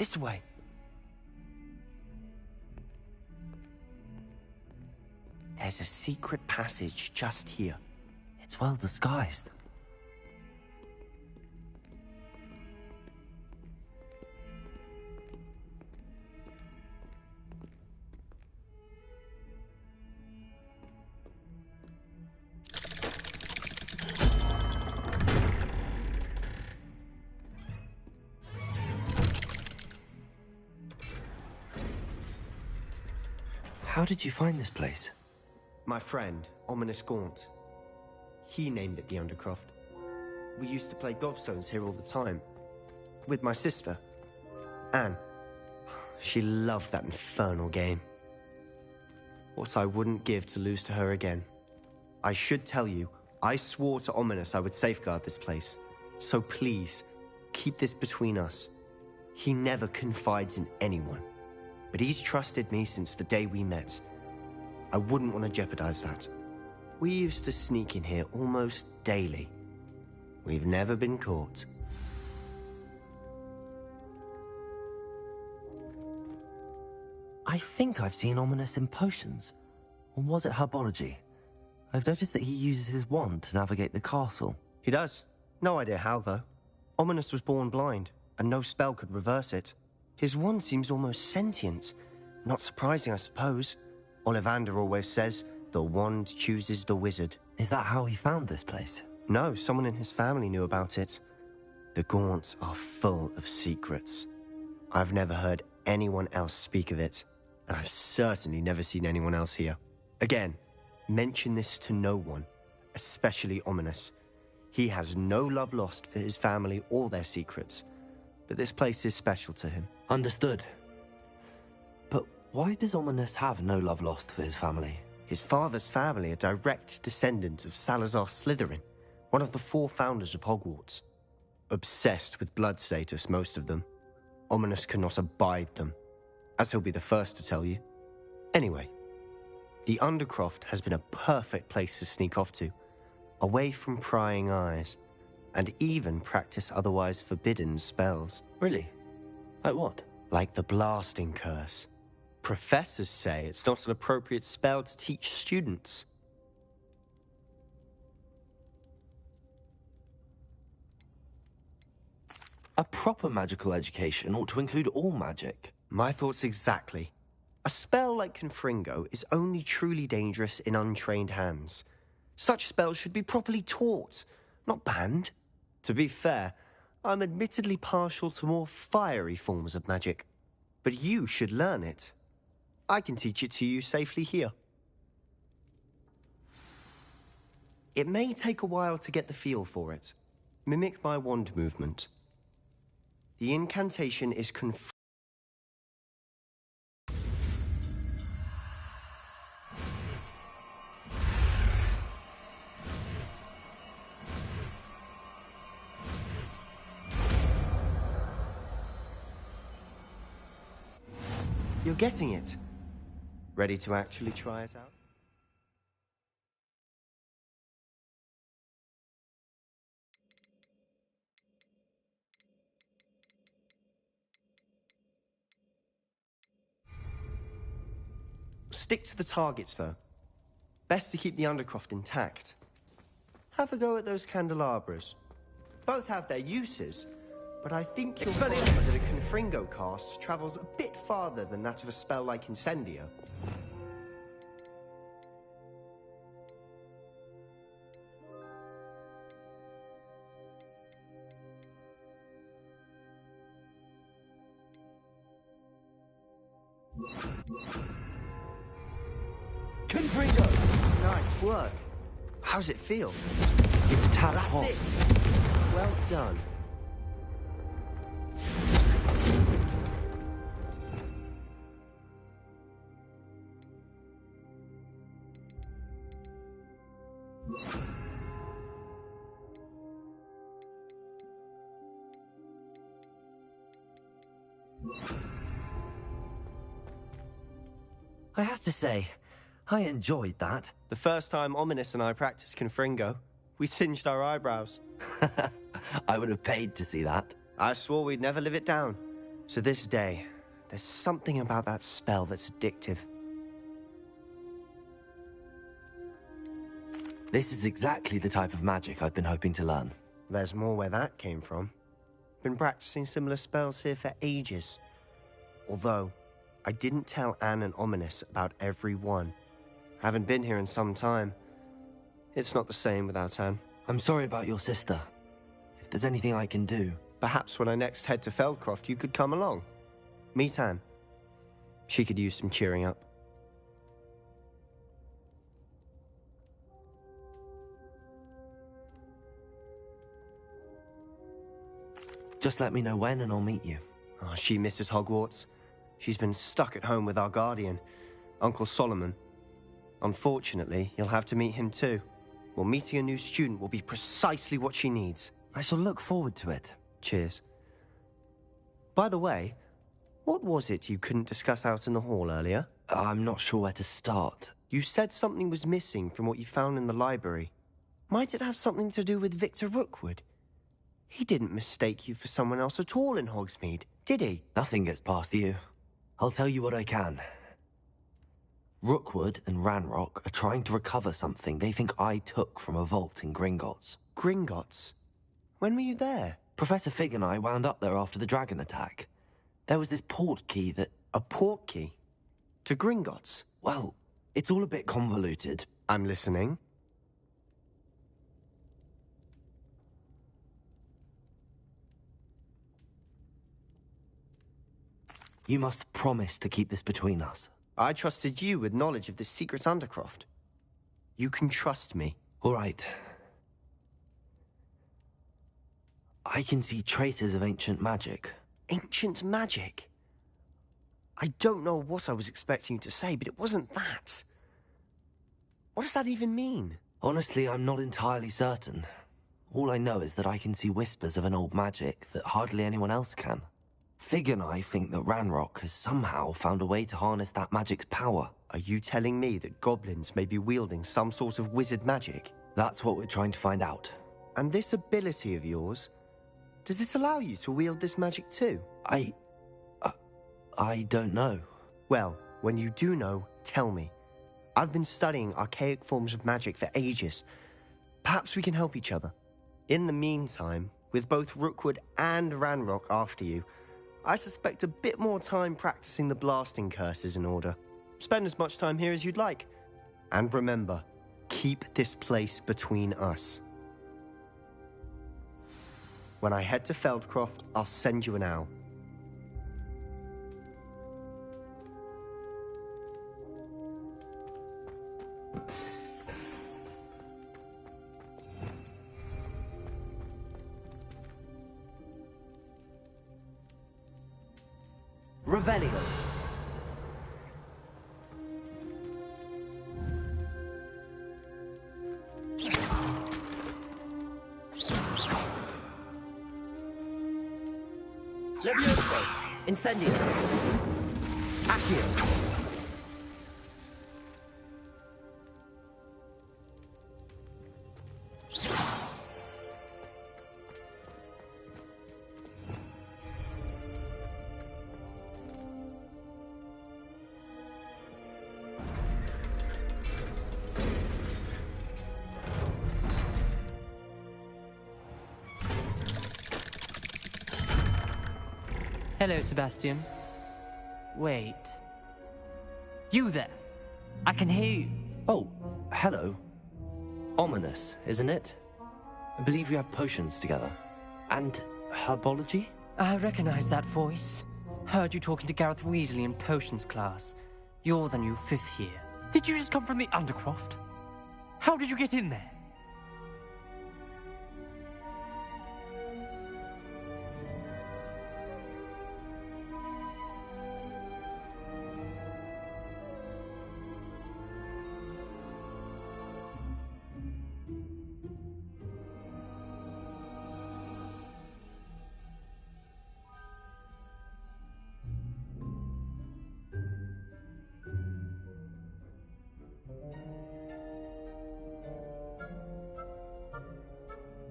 This way. There's a secret passage just here. It's well disguised. How did you find this place? My friend, Ominous Gaunt. He named it the Undercroft. We used to play gobstones here all the time. With my sister, Anne. She loved that infernal game. What I wouldn't give to lose to her again. I should tell you, I swore to Ominous I would safeguard this place. So please, keep this between us. He never confides in anyone. But he's trusted me since the day we met. I wouldn't want to jeopardize that. We used to sneak in here almost daily. We've never been caught. I think I've seen Ominous in potions. Or was it herbology? I've noticed that he uses his wand to navigate the castle. He does. No idea how, though. Ominous was born blind, and no spell could reverse it. His wand seems almost sentient. Not surprising, I suppose. Ollivander always says, the wand chooses the wizard. Is that how he found this place? No, someone in his family knew about it. The Gaunts are full of secrets. I've never heard anyone else speak of it, and I've certainly never seen anyone else here. Again, mention this to no one, especially Ominous. He has no love lost for his family or their secrets, but this place is special to him. Understood. But why does Ominous have no love lost for his family? His father's family are direct descendants of Salazar Slytherin, one of the 4 founders of Hogwarts. Obsessed with blood status, most of them. Ominous cannot abide them, as he'll be the first to tell you. Anyway, the Undercroft has been a perfect place to sneak off to, away from prying eyes, and even practice otherwise forbidden spells. Really? Like what? Like the blasting curse. Professors say it's not an appropriate spell to teach students. A proper magical education ought to include all magic. My thoughts exactly. A spell like Confringo is only truly dangerous in untrained hands. Such spells should be properly taught, not banned. To be fair, I'm admittedly partial to more fiery forms of magic. But you should learn it. I can teach it to you safely here. It may take a while to get the feel for it. Mimic my wand movement. The incantation is You're getting it. Ready to actually try it out? Stick to the targets, though. Best to keep the Undercroft intact. Have a go at those candelabras. Both have their uses, but I think you'll find that a Confringo cast travels a bit farther than that of a spell like Incendio. Confringo! Nice work. How's it feel? It's tap hot. That's it. Well done. I have to say, I enjoyed that. The first time Ominous and I practiced Confringo, we singed our eyebrows. I would have paid to see that. I swore we'd never live it down. To this day, there's something about that spell that's addictive. This is exactly the type of magic I've been hoping to learn. There's more where that came from. Been practicing similar spells here for ages. Although, I didn't tell Anne and Ominous about every one. Haven't been here in some time. It's not the same without Anne. I'm sorry about your sister. If there's anything I can do... Perhaps when I next head to Feldcroft, you could come along. Meet Anne. She could use some cheering up. Just let me know when and I'll meet you. Oh, she misses Hogwarts. She's been stuck at home with our guardian, Uncle Solomon. Unfortunately, you'll have to meet him too. Well, meeting a new student will be precisely what she needs. I shall look forward to it. Cheers. By the way, what was it you couldn't discuss out in the hall earlier? I'm not sure where to start. You said something was missing from what you found in the library. Might it have something to do with Victor Rookwood? He didn't mistake you for someone else at all in Hogsmeade, did he? Nothing gets past you. I'll tell you what I can. Rookwood and Ranrock are trying to recover something they think I took from a vault in Gringotts. Gringotts? When were you there? Professor Fig and I wound up there after the dragon attack. There was this port key that... A port key? To Gringotts? Well, it's all a bit convoluted. I'm listening. You must promise to keep this between us. I trusted you with knowledge of this secret Undercroft. You can trust me. All right. I can see traces of ancient magic. Ancient magic? I don't know what I was expecting you to say, but it wasn't that. What does that even mean? Honestly, I'm not entirely certain. All I know is that I can see whispers of an old magic that hardly anyone else can. Fig and I think that Ranrock has somehow found a way to harness that magic's power. Are you telling me that goblins may be wielding some sort of wizard magic? That's what we're trying to find out. And this ability of yours, does it allow you to wield this magic too? I don't know. Well, when you do know, tell me. I've been studying archaic forms of magic for ages. Perhaps we can help each other. In the meantime, with both Rookwood and Ranrock after you, I suspect a bit more time practicing the blasting curse is in order. Spend as much time here as you'd like. And remember, keep this place between us. When I head to Feldcroft, I'll send you an owl. Revelio. Levioso. Incendio. Accio. Hello, Sebastian. Wait. You there? I can hear you. Oh, hello. Ominous, isn't it? I believe we have potions together. And herbology? I recognize that voice. Heard you talking to Gareth Weasley in potions class. You're the new 5th year. Did you just come from the Undercroft? How did you get in there?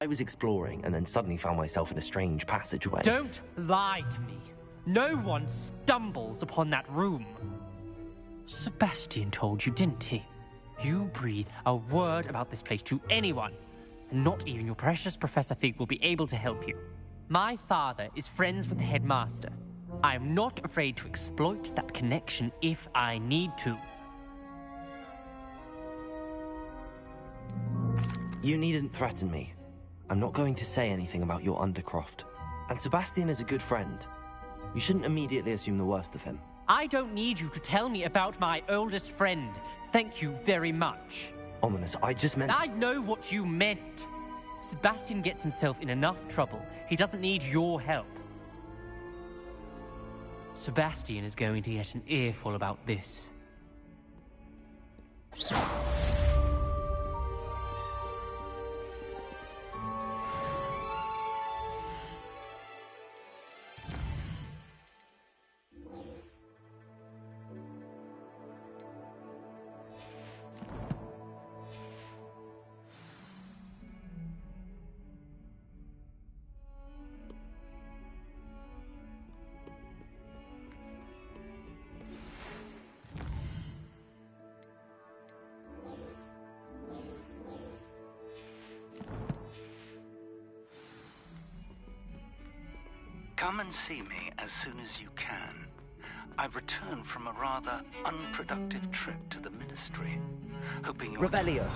I was exploring and then suddenly found myself in a strange passageway. Don't lie to me. No one stumbles upon that room. Sebastian told you, didn't he? You breathe a word about this place to anyone, and not even your precious Professor Fig will be able to help you. My father is friends with the headmaster. I am not afraid to exploit that connection if I need to. You needn't threaten me. I'm not going to say anything about your Undercroft. And Sebastian is a good friend. You shouldn't immediately assume the worst of him. I don't need you to tell me about my oldest friend. Thank you very much. Ominous, I just meant... I know what you meant. Sebastian gets himself in enough trouble. He doesn't need your help. Sebastian is going to get an earful about this. Come and see me as soon as you can. I've returned from a rather unproductive trip to the Ministry, hoping you'll... Revelio.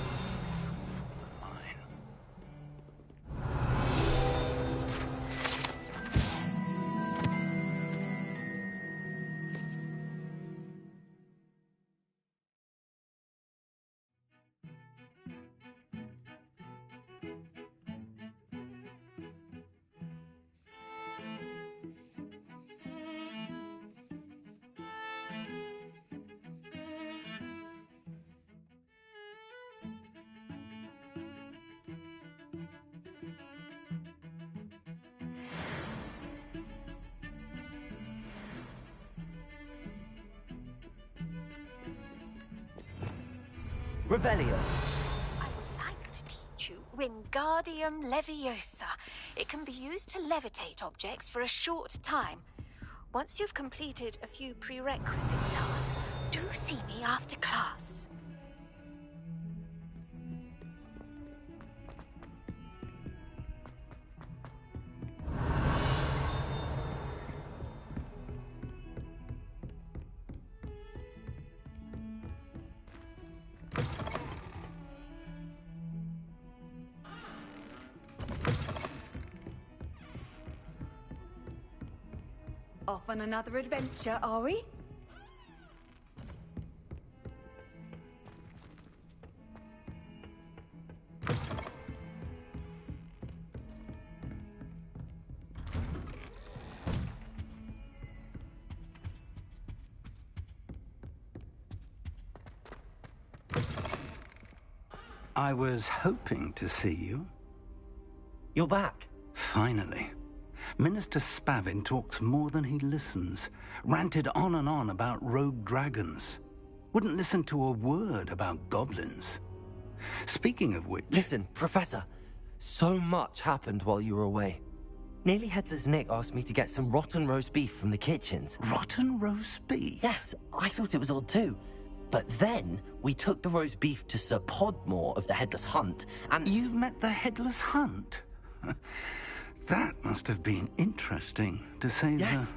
Revelio. I would like to teach you Wingardium Leviosa. It can be used to levitate objects for a short time. Once you've completed a few prerequisite tasks, do see me after class. Off on another adventure, are we? I was hoping to see you. You're back. Finally. Minister Spavin talks more than he listens. Ranted on and on about rogue dragons. Wouldn't listen to a word about goblins. Speaking of which... Listen, Professor. So much happened while you were away. Nearly Headless Nick asked me to get some rotten roast beef from the kitchens. Rotten roast beef? Yes, I thought it was odd too. But then, we took the roast beef to Sir Podmore of the Headless Hunt, and... You met the Headless Hunt? That must have been interesting, to say the... Yes.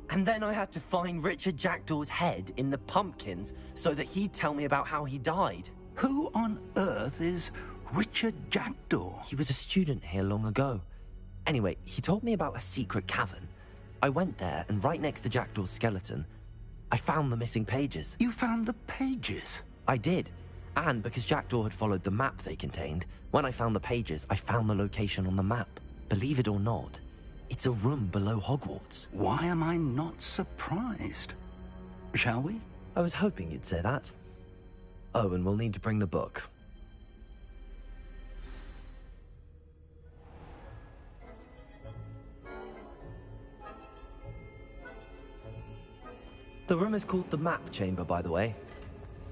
And then I had to find Richard Jackdaw's head in the pumpkins so that he'd tell me about how he died. Who on earth is Richard Jackdaw? He was a student here long ago. Anyway, he told me about a secret cavern. I went there, and right next to Jackdaw's skeleton, I found the missing pages. You found the pages? I did. And because Jackdaw had followed the map they contained, when I found the pages, I found the location on the map. Believe it or not, it's a room below Hogwarts. Why am I not surprised? Shall we? I was hoping you'd say that. Oh, and we'll need to bring the book. The room is called the Map Chamber, by the way.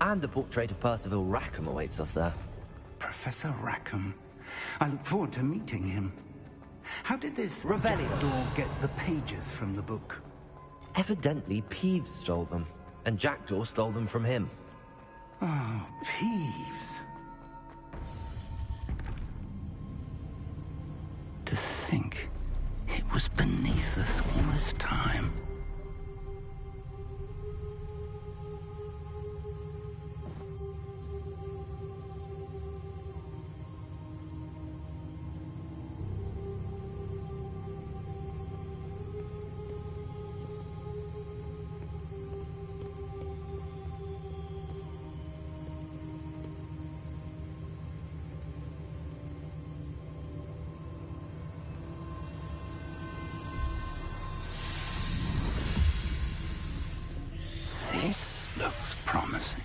And a portrait of Percival Rackham awaits us there. Professor Rackham. I look forward to meeting him. How did this Revelio Jackdaw get the pages from the book? Evidently, Peeves stole them, and Jackdaw stole them from him. Oh, Peeves. To think it was beneath us all this time. This looks promising.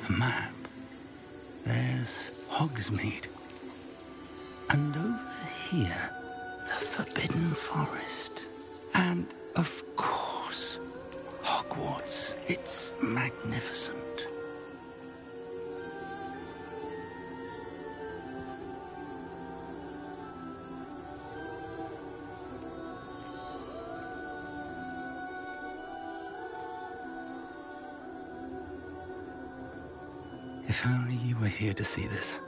A map. There's Hogsmeade. And over here, the Forbidden Forest. And, of course, Hogwarts. It's magnificent. If only you were here to see this.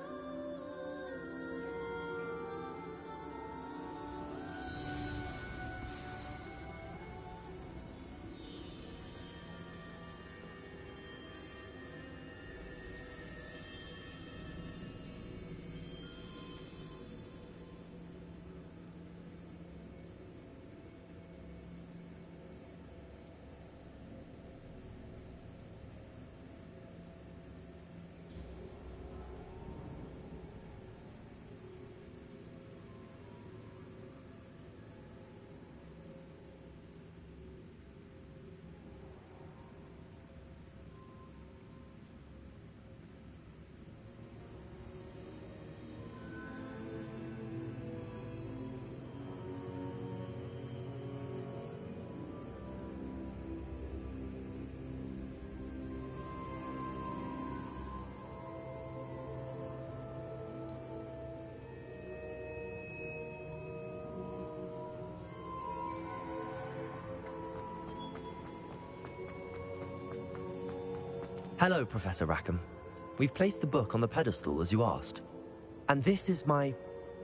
Hello, Professor Rackham. We've placed the book on the pedestal as you asked. And this is my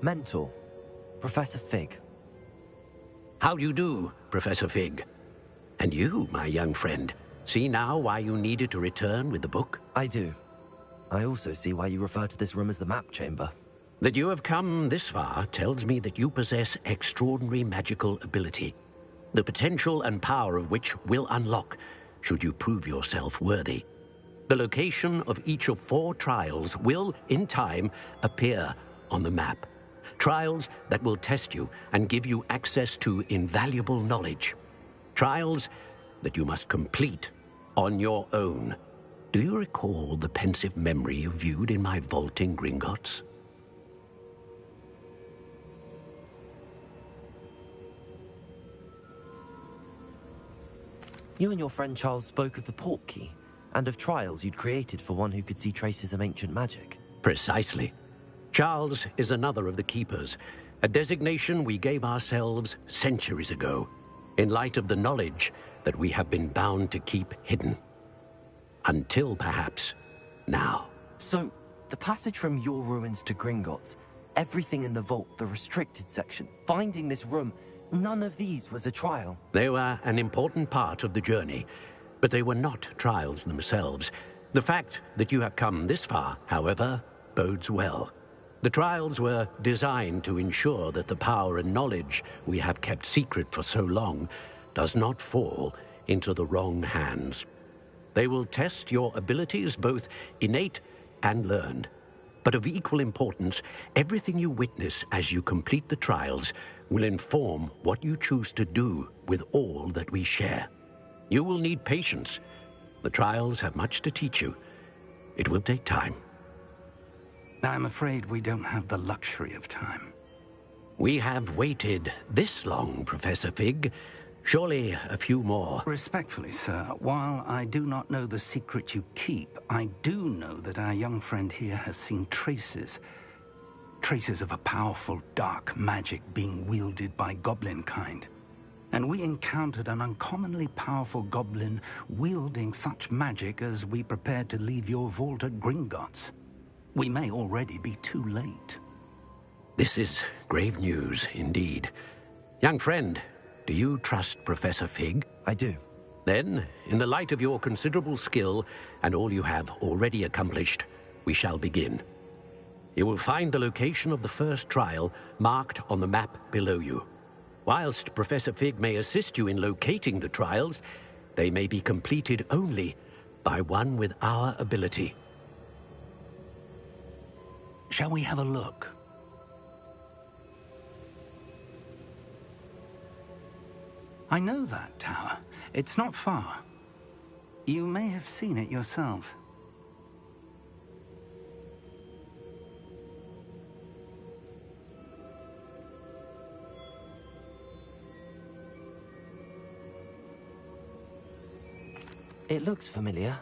mentor, Professor Fig. How do you do, Professor Fig? And you, my young friend, see now why you needed to return with the book? I do. I also see why you refer to this room as the map chamber. That you have come this far tells me that you possess extraordinary magical ability, the potential and power of which will unlock should you prove yourself worthy. The location of each of 4 trials will, in time, appear on the map. Trials that will test you and give you access to invaluable knowledge. Trials that you must complete on your own. Do you recall the pensive memory you viewed in my vault in Gringotts? You and your friend Charles spoke of the port key, and of trials you'd created for one who could see traces of ancient magic. Precisely. Charles is another of the Keepers, a designation we gave ourselves centuries ago, in light of the knowledge that we have been bound to keep hidden. Until, perhaps, now. So, the passage from your ruins to Gringotts, everything in the vault, the restricted section, finding this room, none of these was a trial. They were an important part of the journey, but they were not trials themselves. The fact that you have come this far, however, bodes well. The trials were designed to ensure that the power and knowledge we have kept secret for so long does not fall into the wrong hands. They will test your abilities, both innate and learned. But of equal importance, everything you witness as you complete the trials will inform what you choose to do with all that we share. You will need patience. The trials have much to teach you. It will take time. I'm afraid we don't have the luxury of time. We have waited this long, Professor Fig. Surely a few more. Respectfully, sir, while I do not know the secret you keep, I do know that our young friend here has seen traces of a powerful dark magic being wielded by goblin kind. And we encountered an uncommonly powerful goblin wielding such magic as we prepared to leave your vault at Gringotts. We may already be too late. This is grave news indeed. Young friend, do you trust Professor Fig? I do. Then, in the light of your considerable skill and all you have already accomplished, we shall begin. You will find the location of the first trial marked on the map below you. Whilst Professor Fig may assist you in locating the trials, they may be completed only by one with our ability. Shall we have a look? I know that tower. It's not far. You may have seen it yourself. It looks familiar.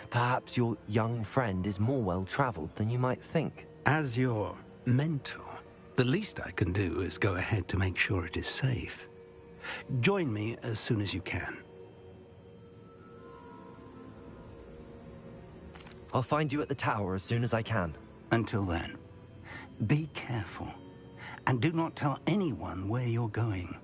Perhaps your young friend is more well-traveled than you might think. As your mentor, the least I can do is go ahead to make sure it is safe. Join me as soon as you can. I'll find you at the tower as soon as I can. Until then, be careful, and do not tell anyone where you're going.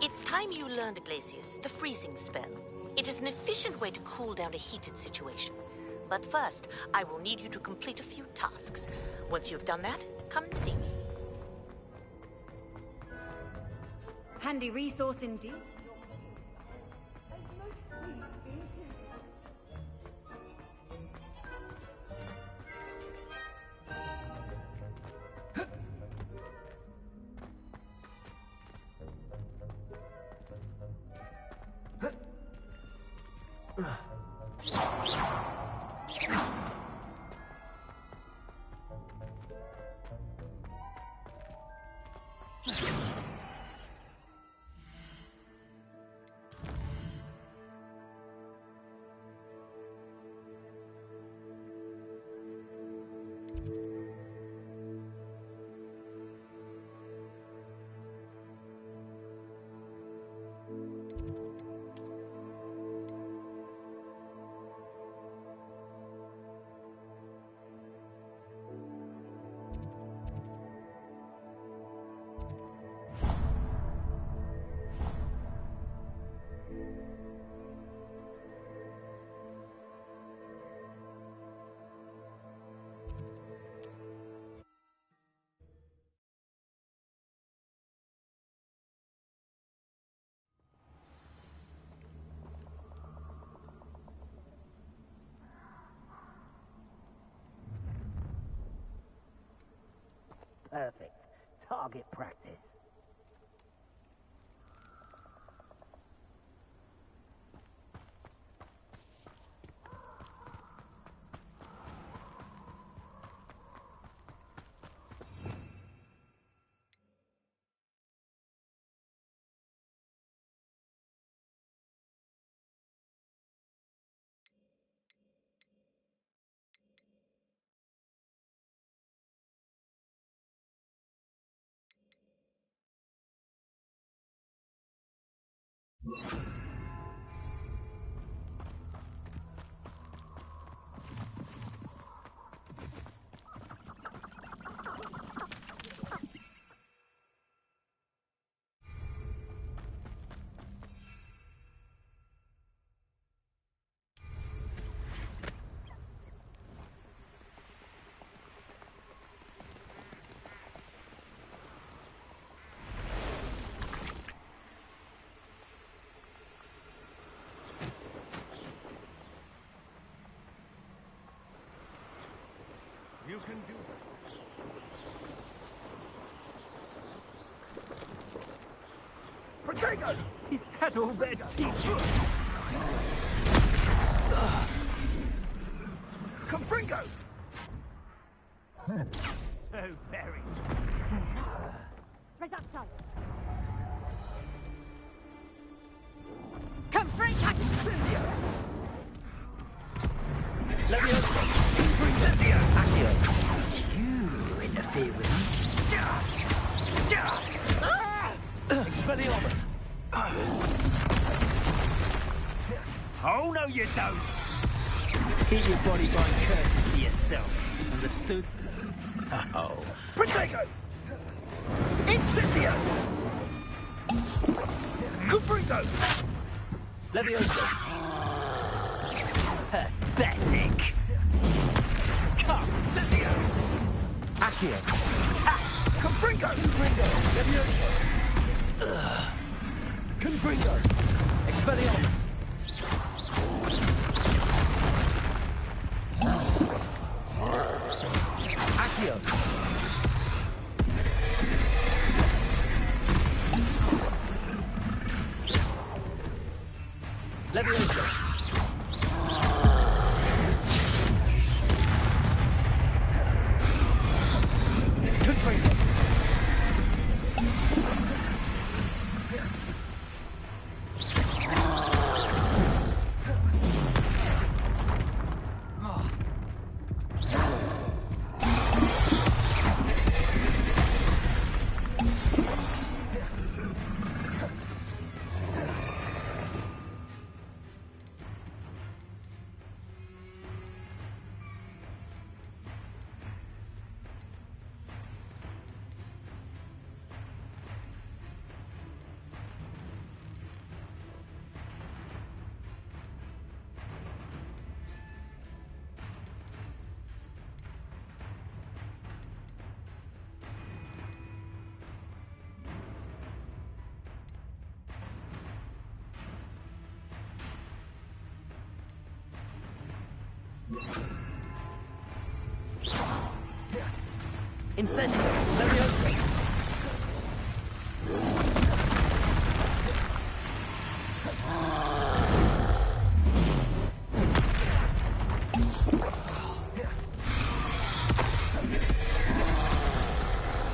It's time you learned, Glacius, the freezing spell. It is an efficient way to cool down a heated situation. But first, I will need you to complete a few tasks. Once you've done that, come and see me. Handy resource indeed. Perfect. Target practice. You can do that. Protego! He's had all their teaching! Confringo! So very. Reducto! Confringo! Leviosa! Confringo! Accio! It's you interfere with me. Expelliarmus! Oh, no you don't! Keep your body blind curses to yourself. Understood? Oh. Protego! Incendio! Confringo! Leviosa! Pathetic! Come, Incendio! Accio! Confringo! Confringo! Leviosa! Confringo! Expelliarmus! Accio! Leviosa! Confringo! Incendio! Leviosa!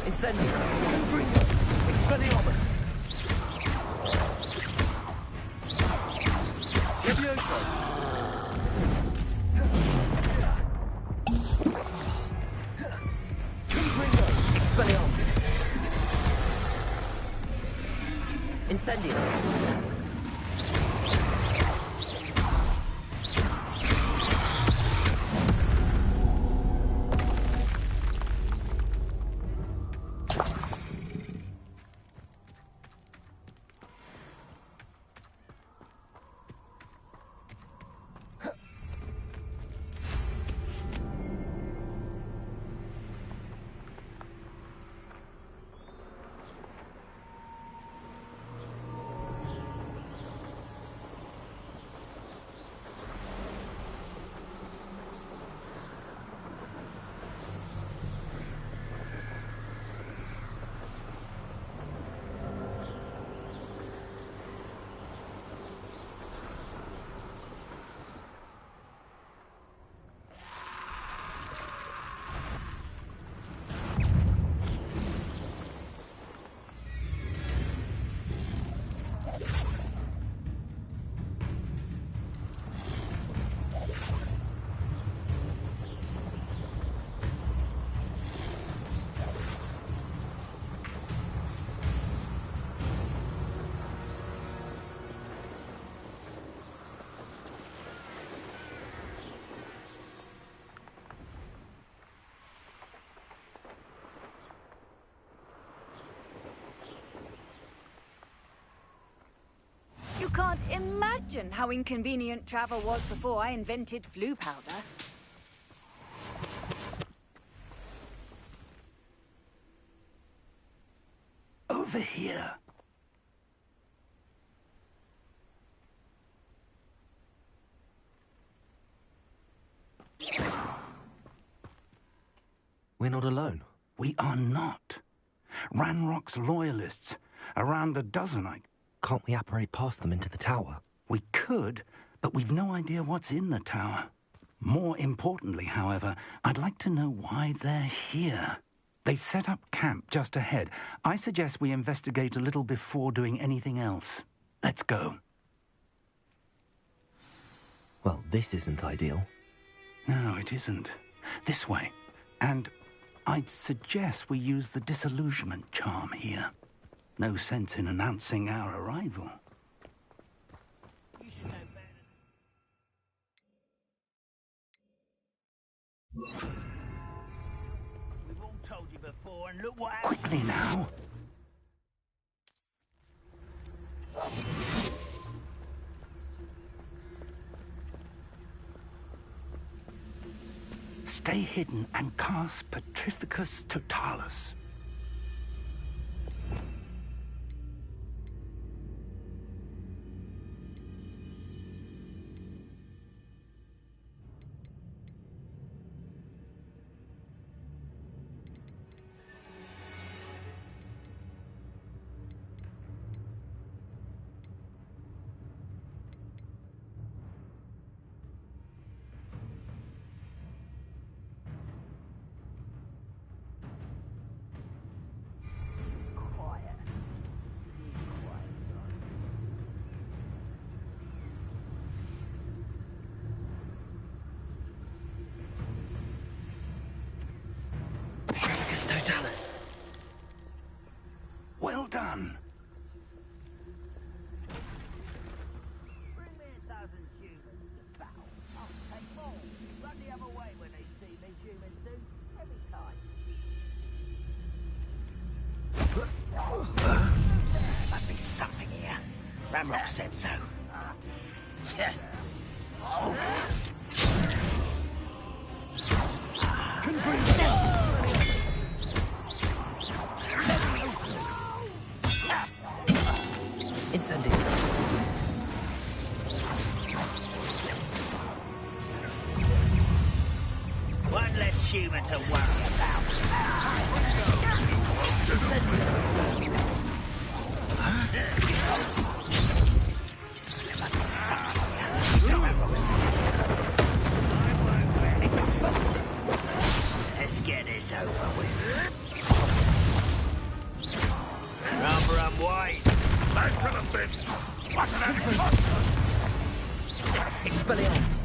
Incendio! Confringo! Expelliarmus! Leviosa! Expelliarmus! Incendio! You can't imagine how inconvenient travel was before I invented flu powder. Over here. We're not alone. We are not. Ranrock's loyalists, around a dozen. Can't we apparate past them into the tower? We could, but we've no idea what's in the tower. More importantly, however, I'd like to know why they're here. They've set up camp just ahead. I suggest we investigate a little before doing anything else. Let's go. Well, this isn't ideal. No, it isn't. This way. And I'd suggest we use the disillusionment charm here. No sense in announcing our arrival. We've all told you before, and look what happened. Quickly now. Stay hidden and cast Petrificus Totalis. Petrificus Totalis. Well done. Bring me 1,000 humans to battle. I'll take more. Run the other way when they see me, humans do. Every time. Must be something here. Ramrock said so. Incendiary. One less human to worry about. Let's get this over with. Rubber and white. Back to the bits. Expelliarmus.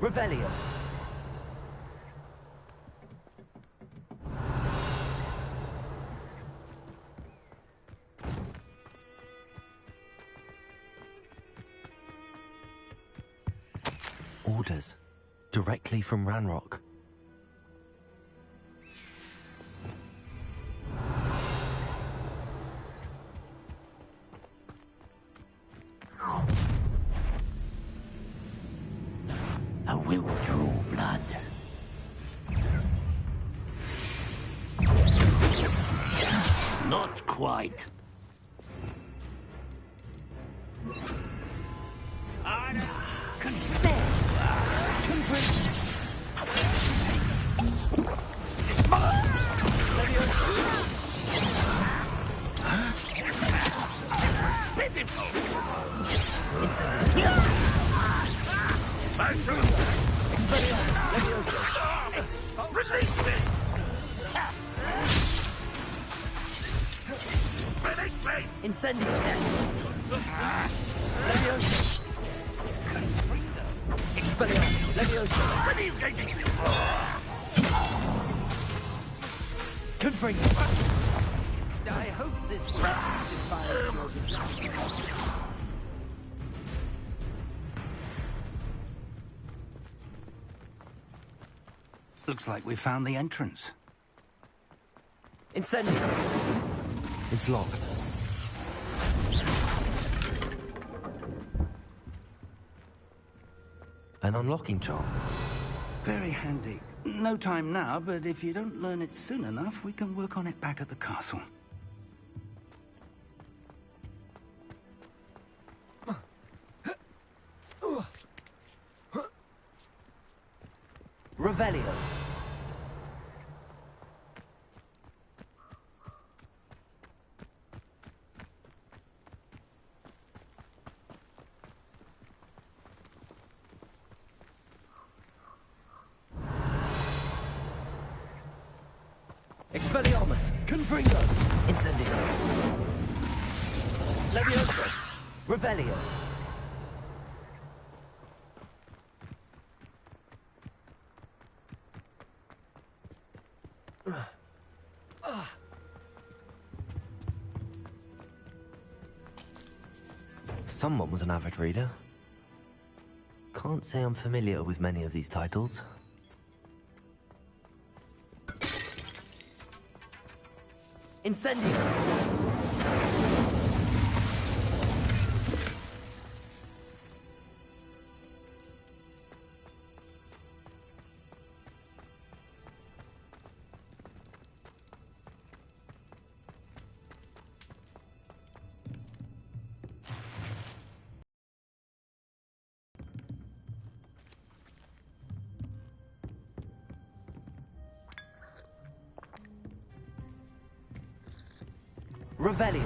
Revelio. Orders. Directly from Ranrock. I will draw blood. Not quite. Incendiary. Expelliarmus. Leviosa. Confringo. I hope this will satisfy your desires. Looks like we found the entrance. Incendio! It's locked. An unlocking charm. Very handy. No time now, but if you don't learn it soon enough, we can work on it back at the castle. Revelio. Expelliarmus! Confringo! Incendio! Leviosa! Revelio! Someone was an avid reader. Can't say I'm familiar with many of these titles. Incendio! Revelio.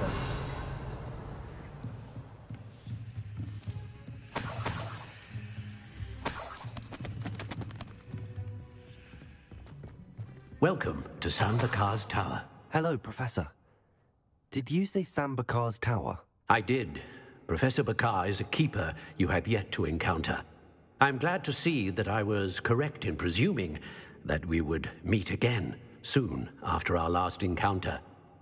Welcome to Sambakar's Tower. Hello, Professor. Did you say Sambakar's Tower? I did. Professor Bakar is a keeper you have yet to encounter. I'm glad to see that I was correct in presuming that we would meet again soon after our last encounter.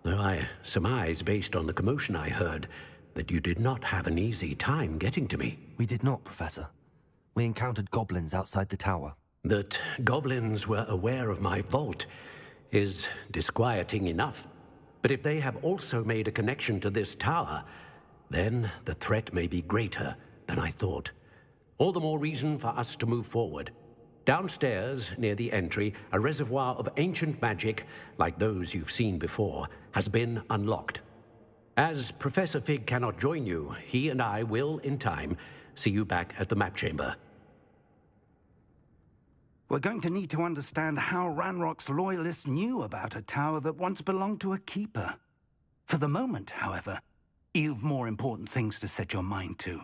Though I surmise, based on the commotion I heard, that you did not have an easy time getting to me. We did not, Professor. We encountered goblins outside the tower. That goblins were aware of my vault is disquieting enough. But if they have also made a connection to this tower, then the threat may be greater than I thought. All the more reason for us to move forward. Downstairs, near the entry, a reservoir of ancient magic, like those you've seen before, has been unlocked. As Professor Fig cannot join you, he and I will, in time, see you back at the map chamber. We're going to need to understand how Ranrock's loyalists knew about a tower that once belonged to a keeper. For the moment, however, you've more important things to set your mind to.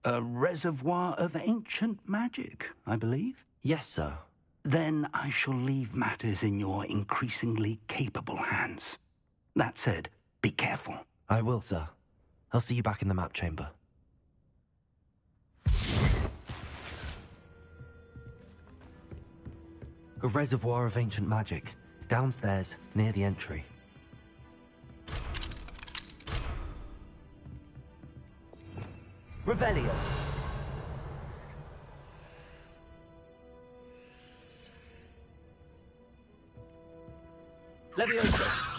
A reservoir of ancient magic, I believe? Yes, sir. Then I shall leave matters in your increasingly capable hands. That said, be careful. I will, sir. I'll see you back in the map chamber. A reservoir of ancient magic, downstairs, near the entry. Revelio! Leviosa!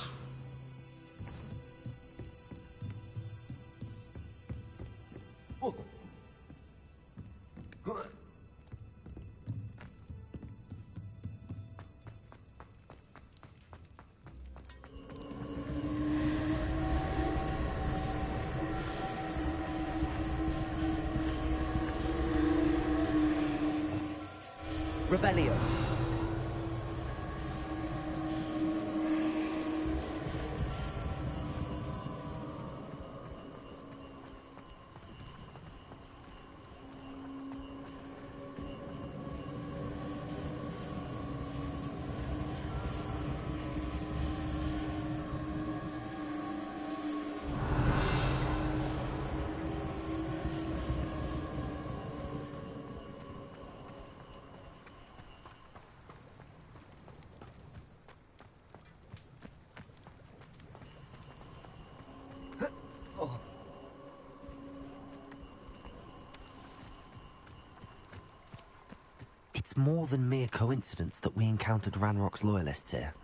Revelio. It's more than mere coincidence that we encountered Ranrock's loyalists here.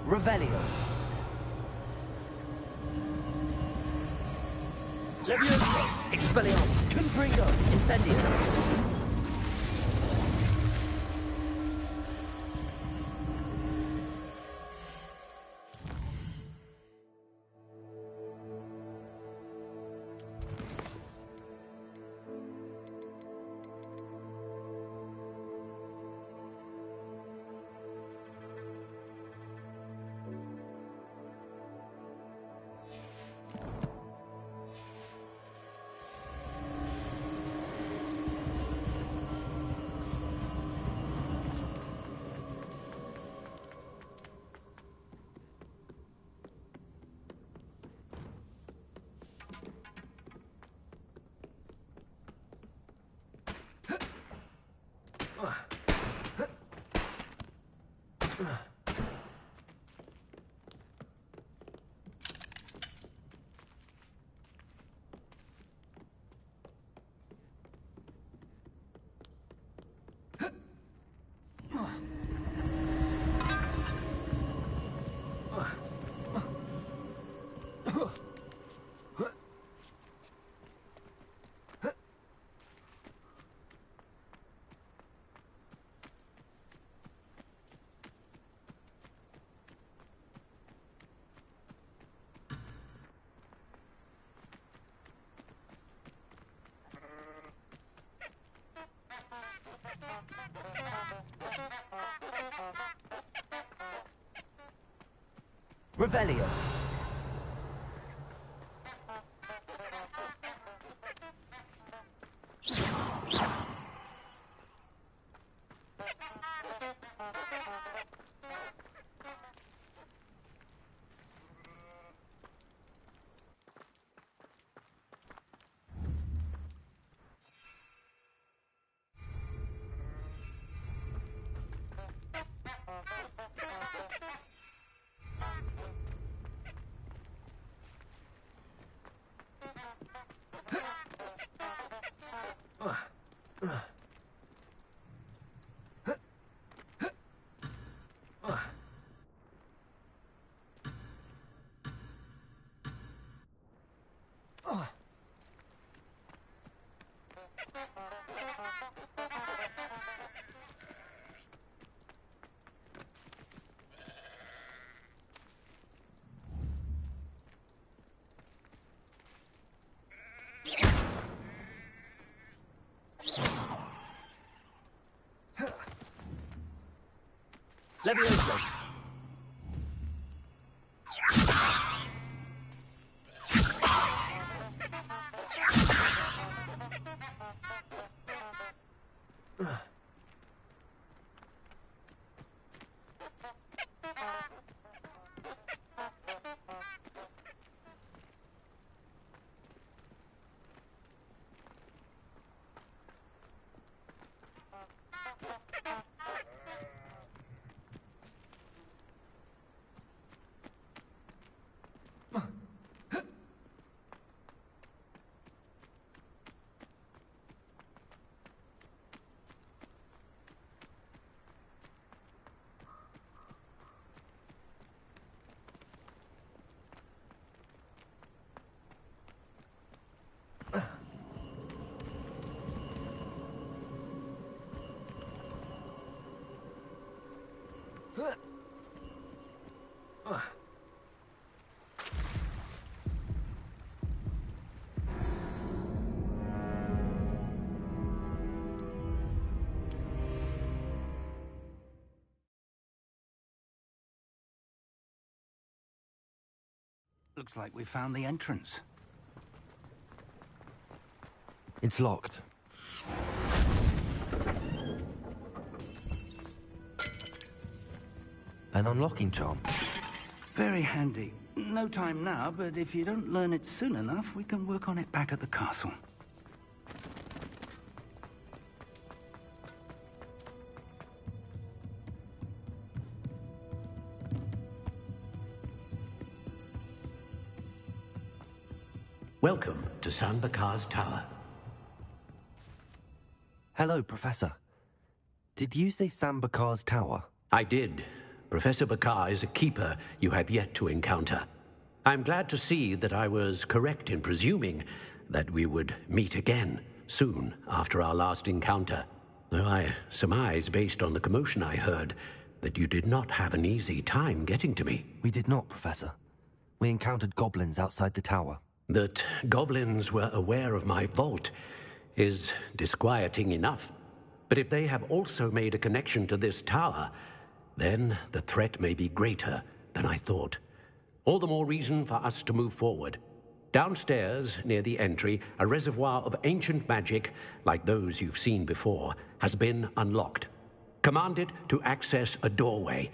Revelio. Levioso. Expelliarmus. Confringo. Incendio. Revelio. Levioso. Looks like we found the entrance. It's locked. An unlocking charm. Very handy. No time now, but if you don't learn it soon enough, we can work on it back at the castle. Welcome to San Bakar's tower. Hello, Professor. Did you say Sam Bakar's tower? I did. Professor Bakar is a keeper you have yet to encounter. I'm glad to see that I was correct in presuming that we would meet again soon after our last encounter. Though I surmise, based on the commotion I heard, that you did not have an easy time getting to me. We did not, Professor. We encountered goblins outside the tower. That goblins were aware of my vault is disquieting enough. But if they have also made a connection to this tower, then the threat may be greater than I thought. All the more reason for us to move forward. Downstairs, near the entry, a reservoir of ancient magic, like those you've seen before, has been unlocked. Command it to access a doorway.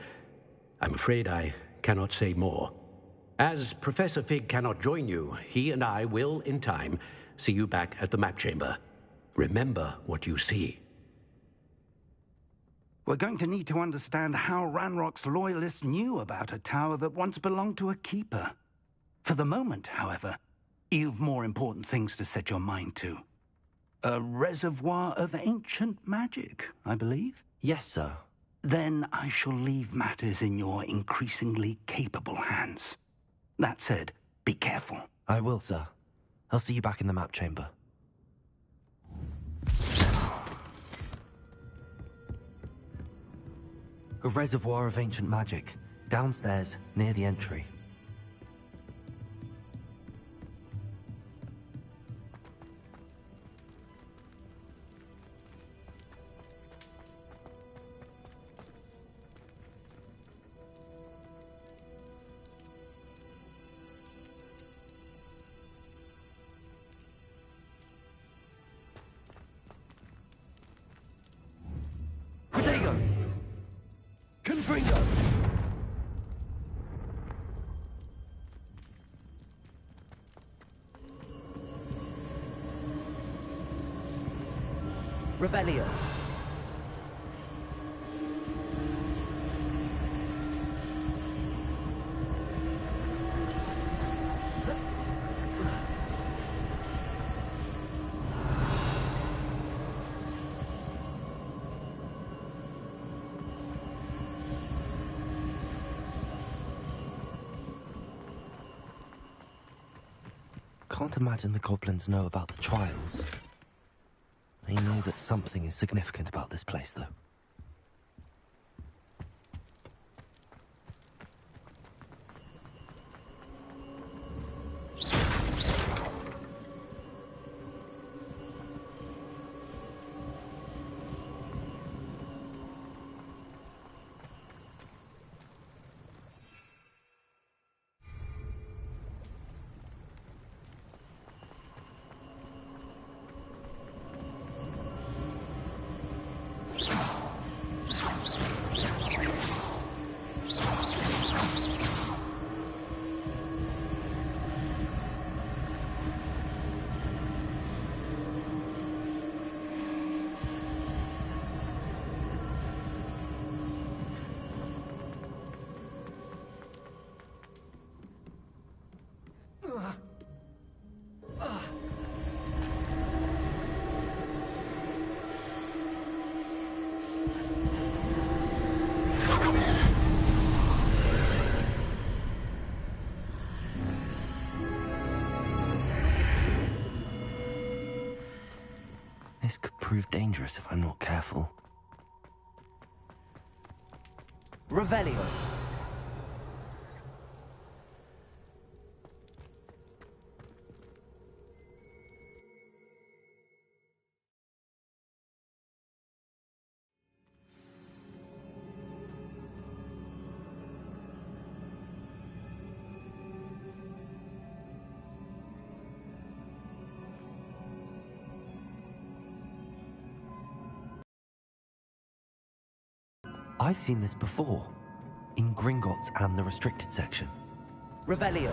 I'm afraid I cannot say more. As Professor Fig cannot join you, he and I will, in time, see you back at the map chamber. Remember what you see. We're going to need to understand how Ranrock's loyalists knew about a tower that once belonged to a keeper. For the moment, however, you've more important things to set your mind to. A reservoir of ancient magic, I believe? Yes, sir. Then I shall leave matters in your increasingly capable hands. That said, be careful. I will, sir. I'll see you back in the map chamber. A reservoir of ancient magic, downstairs, near the entry. Protego! Confringo! Revelio. Can't imagine the goblins know about the trials. They know that something is significant about this place, though. This could prove dangerous if I'm not careful. Revelio. I've seen this before. In Gringotts and the restricted section. Revelio.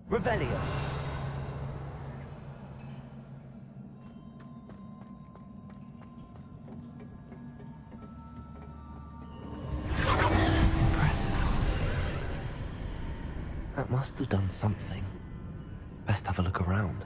Revelio. That must have done something. Best have a look around.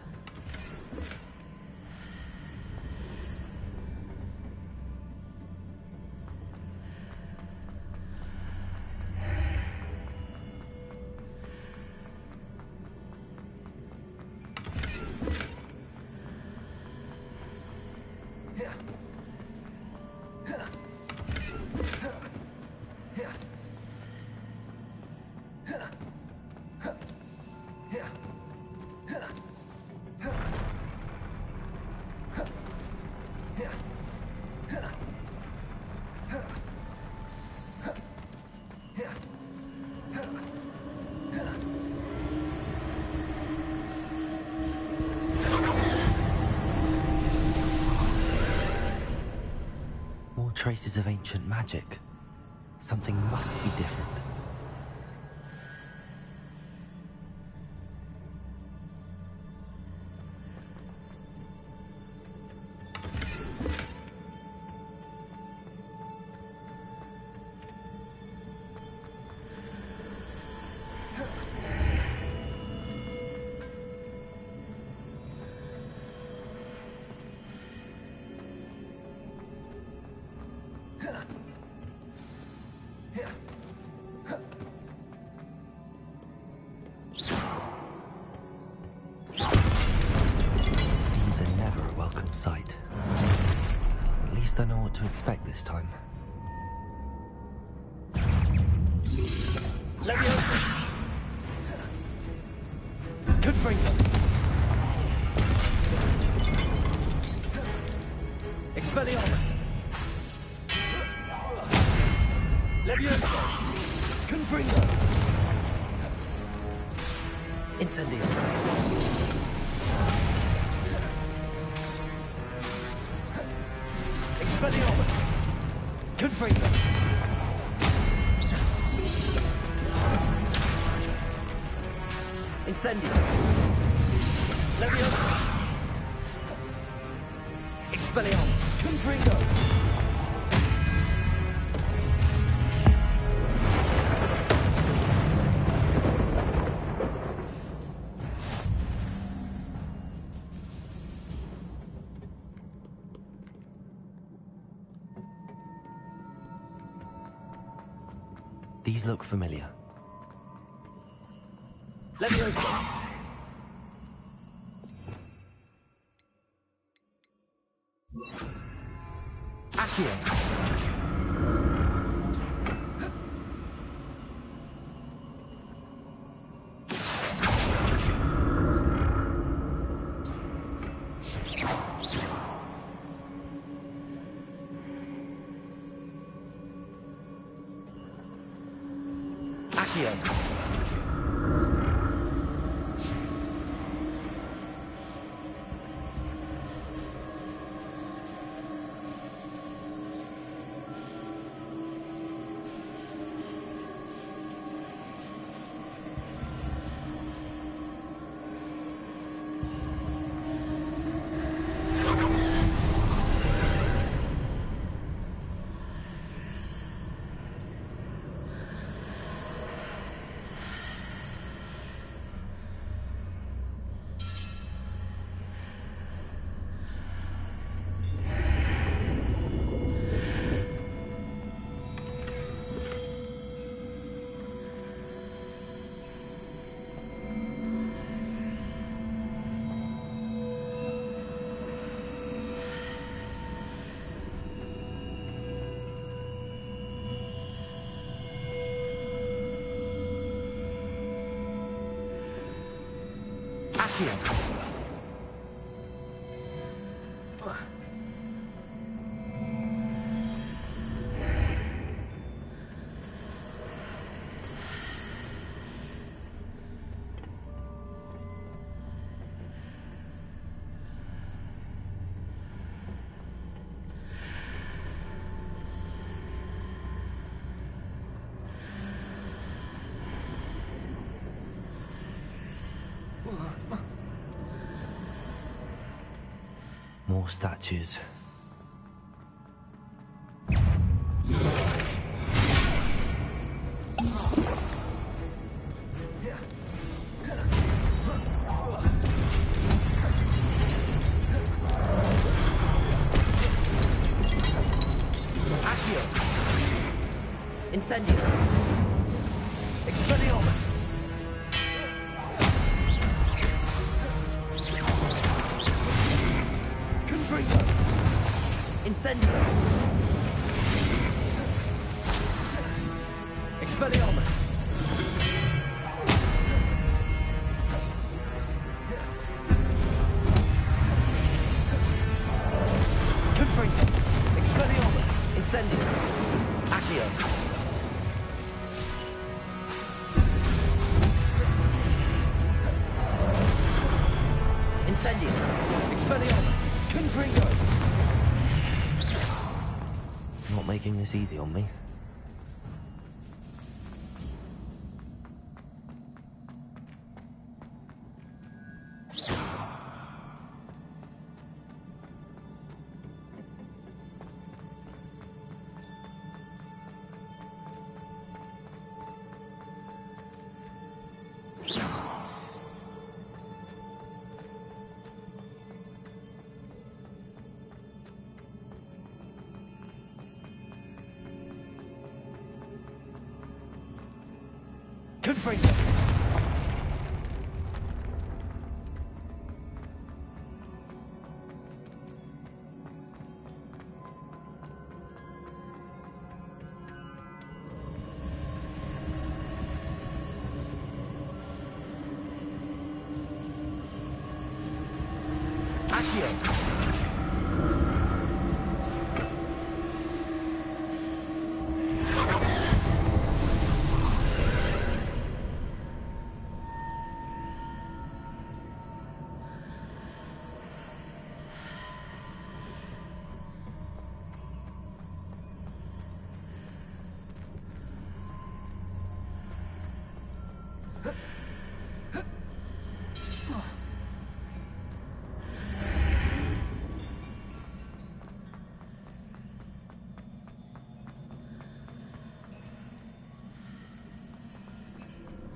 More traces of ancient magic. Something must be different. These are never a welcome sight. At least I know what to expect this time. Leviosa. Confringo. Expelliarmus. Leviosa. Confringo. Incendio. Expelliarmus. Confringo. Incendio. Leviosa. Expelliarmus. Confringo. These look familiar. Leviosa. Accio. Accio. Accio. more statues. Incendio. Expelliarmus. Confringo. Incendio. Expelliarmus. Confringo. Expelliarmus. Incendio. Accio. Incendio. Expelliarmus. Confringo. Not making this easy on me. Confringo. Accio.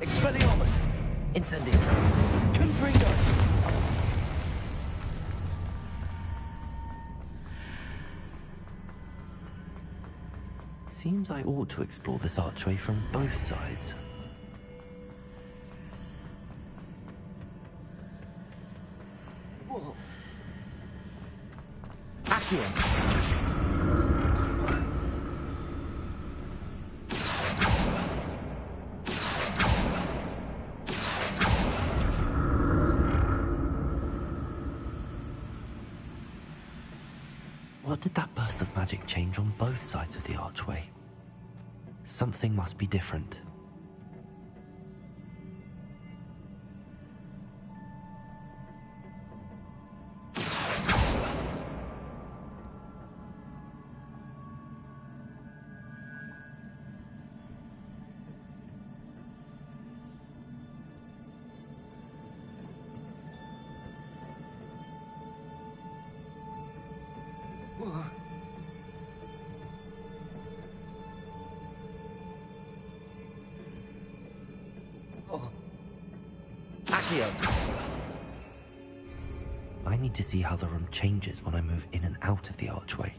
Expelliarmus. Incendio. Confringo. Seems I ought to explore this archway from both sides. Whoa. Accio. What did that burst of magic change on both sides of the archway? Something must be different. Accio. I need to see how the room changes when I move in and out of the archway.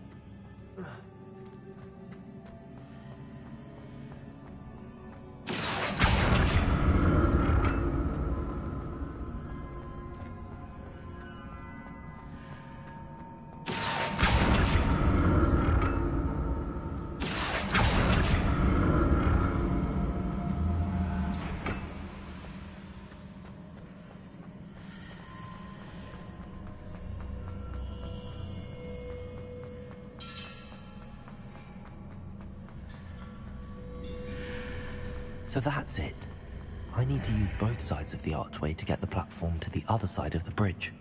So that's it. I need to use both sides of the archway to get the platform to the other side of the bridge.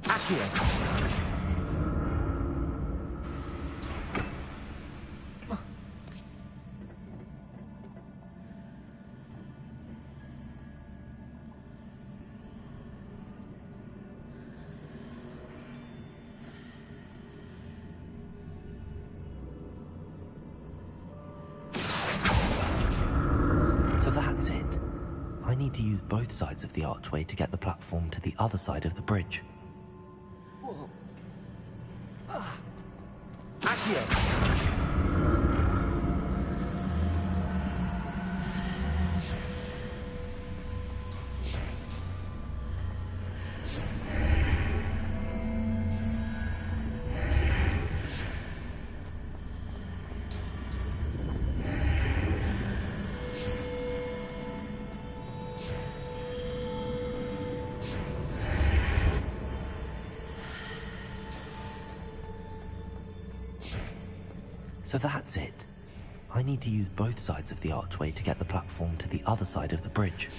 Accio. need to use both sides of the archway to get the platform to the other side of the bridge. Accio! So that's it. I need to use both sides of the archway to get the platform to the other side of the bridge.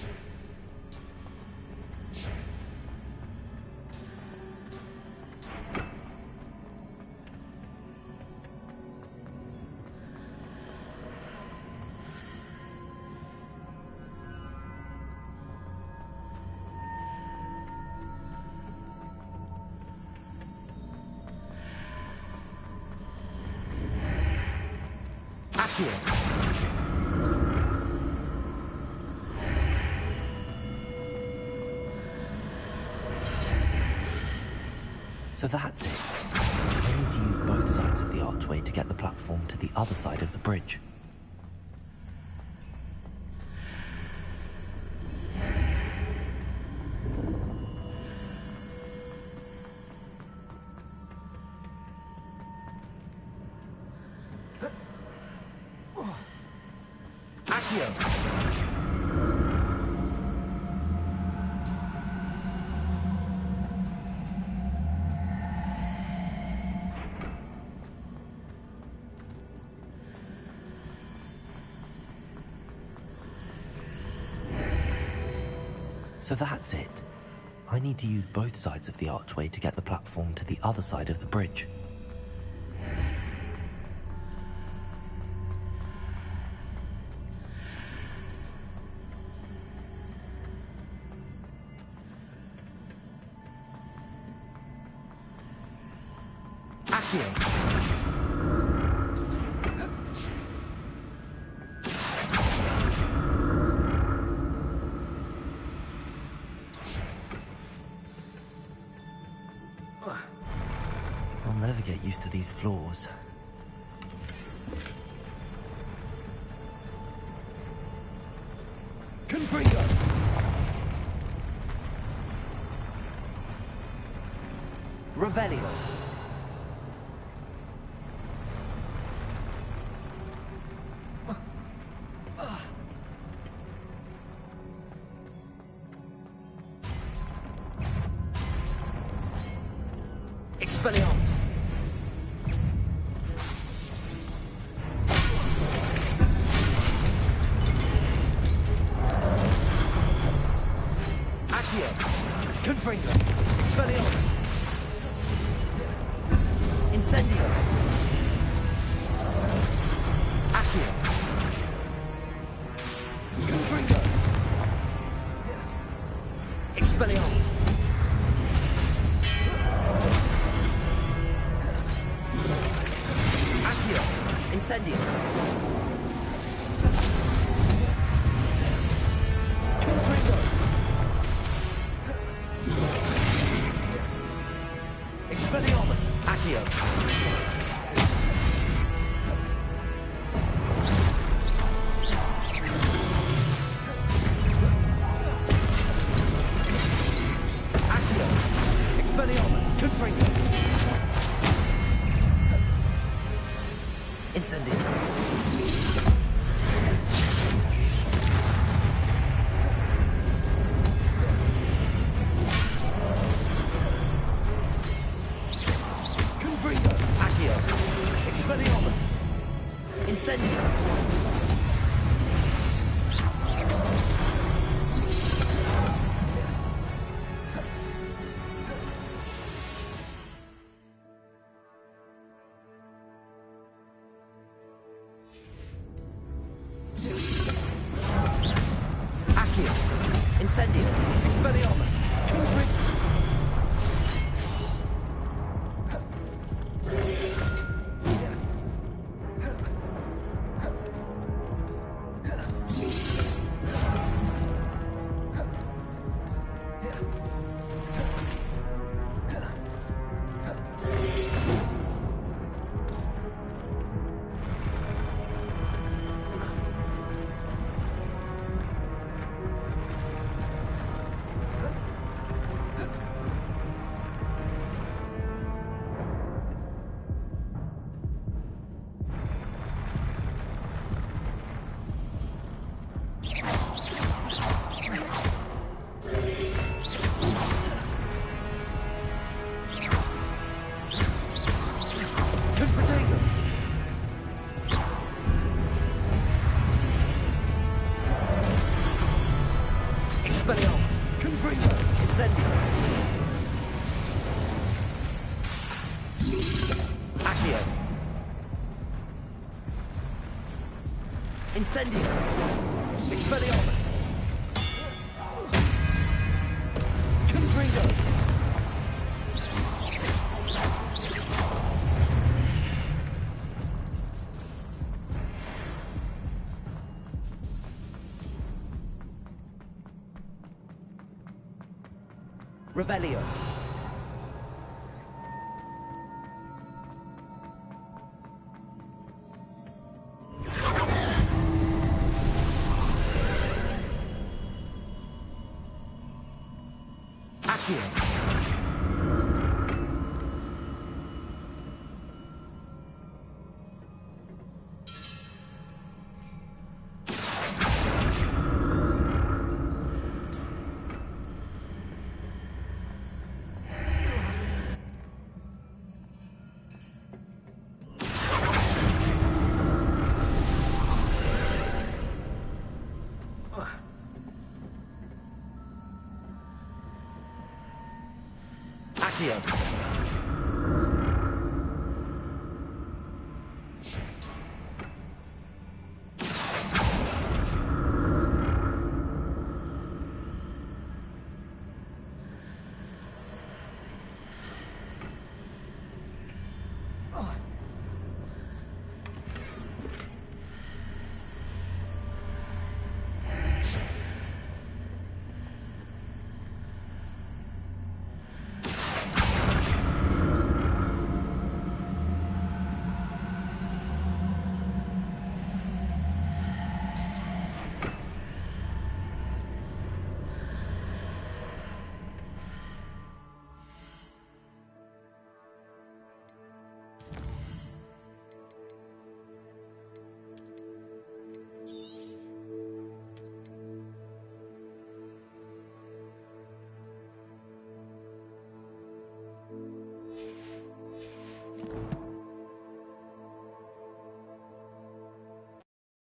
So that's it. I need to use both sides of the archway to get the platform to the other side of the bridge. So that's it. I need to use both sides of the archway to get the platform to the other side of the bridge. I'll never get used to these floors. Confringo! Revelio! Expelliarmus! Accio! Confringo! Expelliarmus! Incendio! Accio! Confringo! Expelliarmus! Accio! Incendio! Confringo! Expelliarmus! Accio! Accio! Expelliarmus! Confringo! Incendio! Confringo! Accio! Expelliarmus! Incendio! Accio. Incendio. Expelliarmus. Confringo. Revelio. Accio. Accio.